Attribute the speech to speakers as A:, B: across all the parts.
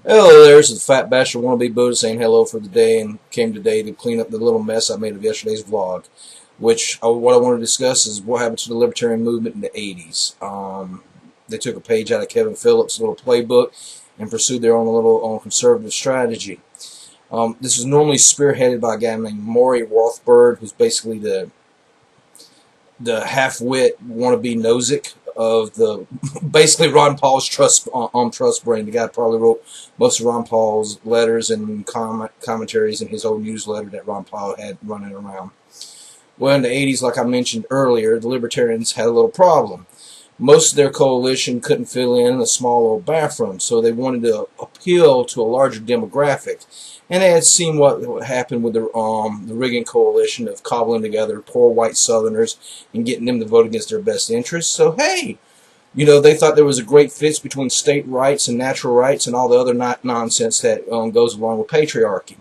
A: Hello there, this is the Fat Bastard Wannabe Buddha saying hello for the day, and came today to clean up the little mess I made of yesterday's vlog. What I want to discuss is what happened to the libertarian movement in the 80s. They took a page out of Kevin Phillips' little playbook and pursued their own little conservative strategy. This was normally spearheaded by a guy named Maury Rothbard, who's basically the half-wit wannabe Nozick of the basically Ron Paul's trust brain. The guy probably wrote most of Ron Paul's letters and commentaries in his old newsletter that Ron Paul had running around. Well, in the 80s, like I mentioned earlier, the libertarians had a little problem. Most of their coalition couldn't fill in a small old bathroom, so they wanted to appeal to a larger demographic. And they had seen what happened with the Reagan coalition of cobbling together poor white Southerners and getting them to vote against their best interests. So, hey, they thought there was a great fit between state rights and natural rights and all the other nonsense that goes along with patriarchy.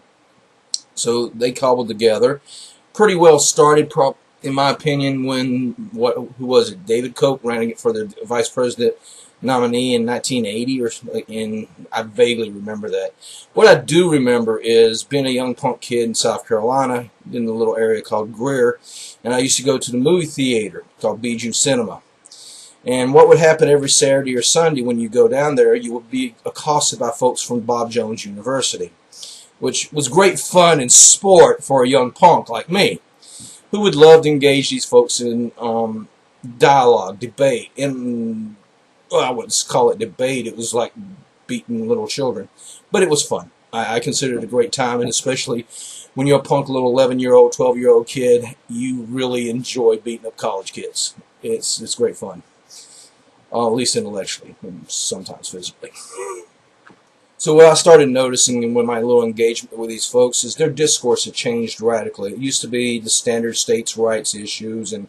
A: So they cobbled together. Pretty well started, in my opinion, when, who was it, David Koch ran for the vice president nominee in 1980, I vaguely remember that. What I do remember is being a young punk kid in South Carolina, in the little area called Greer, and I used to go to the movie theater called Bijou Cinema. And what would happen every Saturday or Sunday when you go down there, you would be accosted by folks from Bob Jones University, which was great fun and sport for a young punk like me, who would love to engage these folks in dialogue, debate, and well, I wouldn't call it debate. It was like beating little children. But it was fun. I considered it a great time, and especially when you're a punk little 11-year-old, 12-year-old kid, you really enjoy beating up college kids. It's great fun. At least intellectually, and sometimes physically. So what I started noticing with my little engagement with these folks is their discourse had changed radically. It used to be the standard states' rights issues and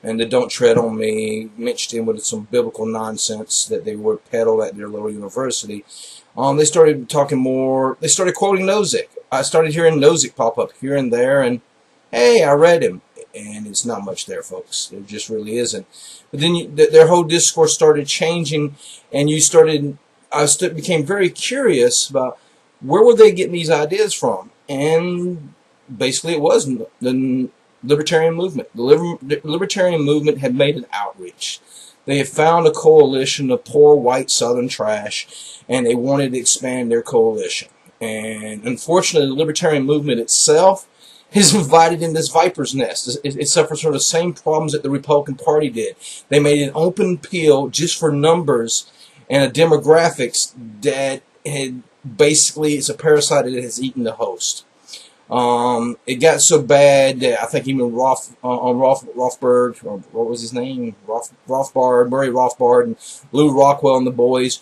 A: the don't tread on me, mixed in with some biblical nonsense that they would peddle at their little university. They started talking more, they started quoting Nozick. I started hearing Nozick pop up here and there, and hey, I read him. And it's not much there, folks. It just really isn't. But then their whole discourse started changing, and I became very curious about where were they getting these ideas from. And basically it was the libertarian movement. The libertarian movement had made an outreach. They had found a coalition of poor white Southern trash, and they wanted to expand their coalition. And unfortunately, the libertarian movement itself is invited in this viper's nest. It suffers from the same problems that the Republican Party did. They made an open appeal just for numbers and a demographics that had basically, it's a parasite that has eaten the host. It got so bad that I think even Rothbard, or what was his name? Rothbard, Murray Rothbard, and Lou Rockwell and the boys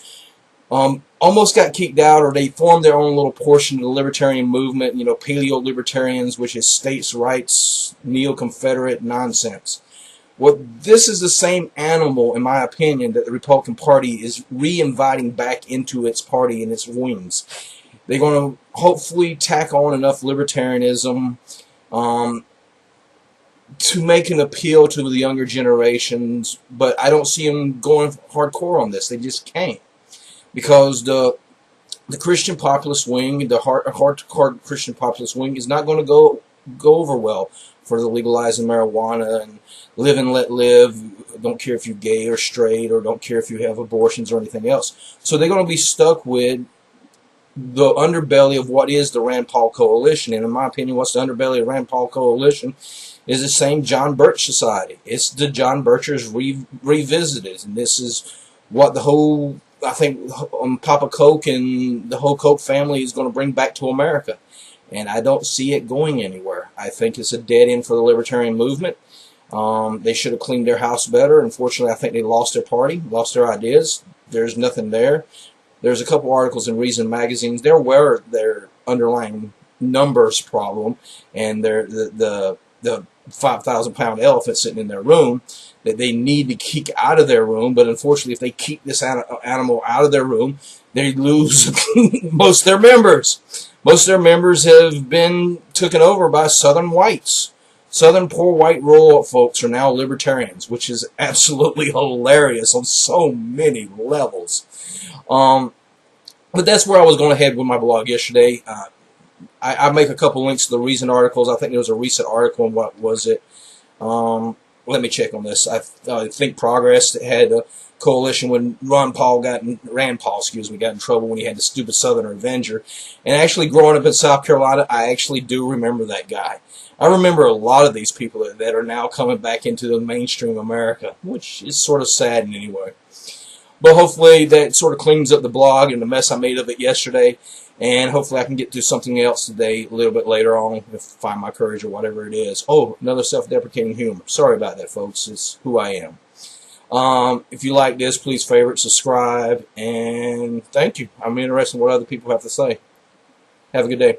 A: almost got kicked out, or they formed their own little portion of the libertarian movement, paleo-libertarians, which is states' rights, neo-Confederate nonsense. This is the same animal, in my opinion, that the Republican Party is re-inviting back into its party and its wings. They're going to hopefully tack on enough libertarianism to make an appeal to the younger generations, but I don't see them going hardcore on this. They just can't. Because the Christian populist wing, the hardcore Christian populist wing, is not going to go over well for the legalizing marijuana and live and let live. Don't care if you're gay or straight, or don't care if you have abortions or anything else. So they're going to be stuck with the underbelly of what is the Rand Paul coalition. And in my opinion, what's the underbelly of the Rand Paul coalition is the same John Birch Society. It's the John Birchers revisited, and this is what the whole, I think, Papa Coke and the whole Koch family is going to bring back to America. And I don't see it going anywhere. I think it's a dead end for the libertarian movement. They should have cleaned their house better. Unfortunately, I think they lost their party, lost their ideas. There's nothing there. There's a couple articles in Reason magazines. They're aware of their underlying numbers problem and the 5,000-pound elephant sitting in their room that they need to kick out of their room. But unfortunately, if they keep this animal out of their room, they lose most of their members. Most of their members have been taken over by Southern whites. Southern poor white rural folks are now libertarians, which is absolutely hilarious on so many levels. But that's where I was going ahead with my blog yesterday. I make a couple links to the recent articles. I think there was a recent article, and what was it? Let me check on this. I think Progress had a coalition when Rand Paul got in trouble when he had the stupid Southern Avenger. And actually, growing up in South Carolina, I actually do remember that guy. I remember a lot of these people that are now coming back into the mainstream America, which is sort of sad in any way. But hopefully that sort of cleans up the blog and the mess I made of it yesterday. And hopefully I can get to something else today a little bit later on, if I find my courage or whatever it is. Oh, another self-deprecating humor. Sorry about that, folks. It's who I am. If you like this, please favorite, subscribe, and thank you. I'm interested in what other people have to say. Have a good day.